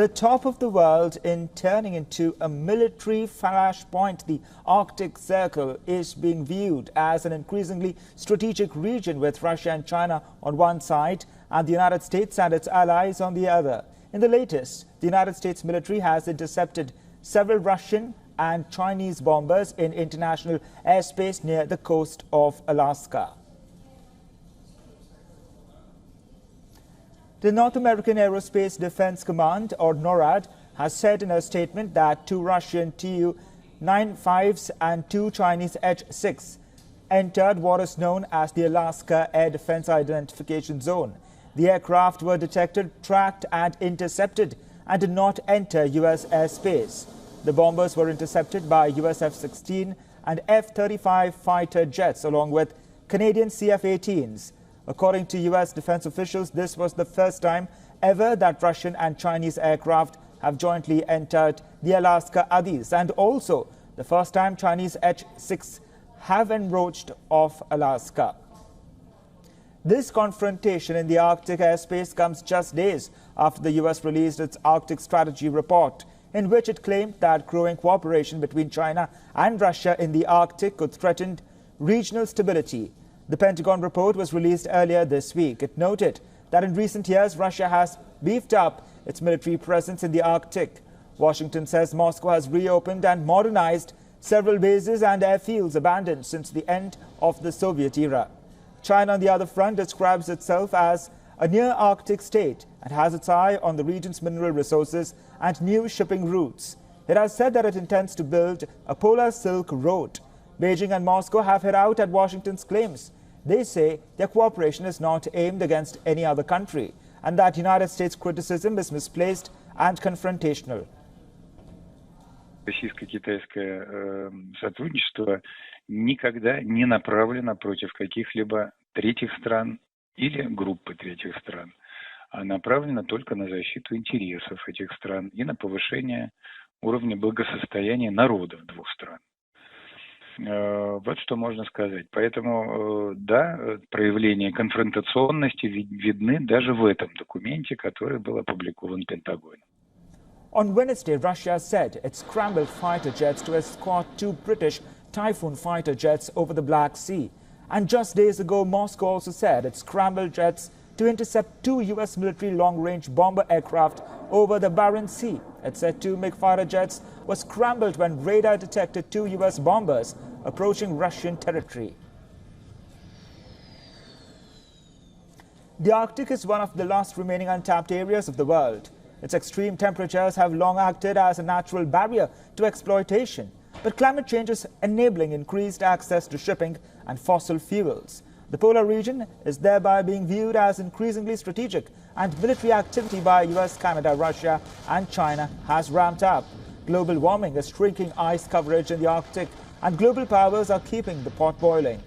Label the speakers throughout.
Speaker 1: The top of the world in turning into a military flashpoint, the Arctic Circle is being viewed as an increasingly strategic region with Russia and China on one side and the United States and its allies on the other. In the latest, the United States military has intercepted several Russian and Chinese bombers in international airspace near the coast of Alaska. The North American Aerospace Defense Command, or NORAD, has said in a statement that 2 Russian Tu-95s and 2 Chinese H-6 entered what is known as the Alaska Air Defense Identification Zone. The aircraft were detected, tracked and intercepted and did not enter U.S. airspace. The bombers were intercepted by U.S. F-16 and F-35 fighter jets along with Canadian CF-18s. According to U.S. defense officials, this was the first time ever that Russian and Chinese aircraft have jointly entered the Alaska Abyss, and also the first time Chinese H-6 have encroached off Alaska. This confrontation in the Arctic airspace comes just days after the U.S. released its Arctic Strategy report, in which it claimed that growing cooperation between China and Russia in the Arctic could threaten regional stability. The Pentagon report was released earlier this week. It noted that in recent years, Russia has beefed up its military presence in the Arctic. Washington says Moscow has reopened and modernized several bases and airfields abandoned since the end of the Soviet era. China, on the other front, describes itself as a near-Arctic state and has its eye on the region's mineral resources and new shipping routes. It has said that it intends to build a polar Silk Road. Beijing and Moscow have hit out at Washington's claims. They say their cooperation is not aimed against any other country and that United States criticism is misplaced and confrontational.
Speaker 2: Российско-китайское сотрудничество никогда не направлено против каких-либо третьих стран или группы третьих стран, а направлено только на защиту интересов этих стран и на повышение уровня благосостояния народов двух стран. Вот что можно сказать. Поэтому, да, проявления конфронтационности видны даже в этом документе, который был опубликован Пентагоном.
Speaker 1: On Wednesday, Russia said it scrambled fighter jets to escort 2 British Typhoon fighter jets over the Black Sea. And just days ago, Moscow also said it scrambled jets to intercept 2 U.S. military long-range bomber aircraft over the Barents Sea. It said 2 MiG fighter jets were scrambled when radar detected 2 U.S. bombers approaching Russian territory. The Arctic is one of the last remaining untapped areas of the world. Its extreme temperatures have long acted as a natural barrier to exploitation, but climate change is enabling increased access to shipping and fossil fuels. The polar region is thereby being viewed as increasingly strategic, and military activity by US, Canada, Russia and China has ramped up. Global warming is shrinking ice coverage in the Arctic, and global powers are keeping the pot boiling.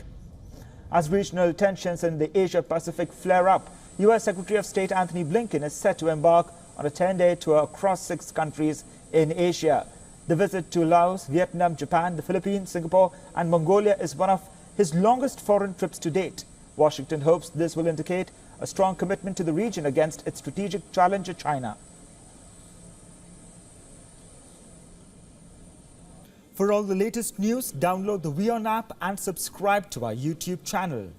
Speaker 1: As regional tensions in the Asia-Pacific flare up, US Secretary of State Antony Blinken is set to embark on a 10-day tour across 6 countries in Asia. The visit to Laos, Vietnam, Japan, the Philippines, Singapore and Mongolia is one of his longest foreign trips to date. Washington hopes this will indicate a strong commitment to the region against its strategic challenger, China. For all the latest news, download the WION app and subscribe to our YouTube channel.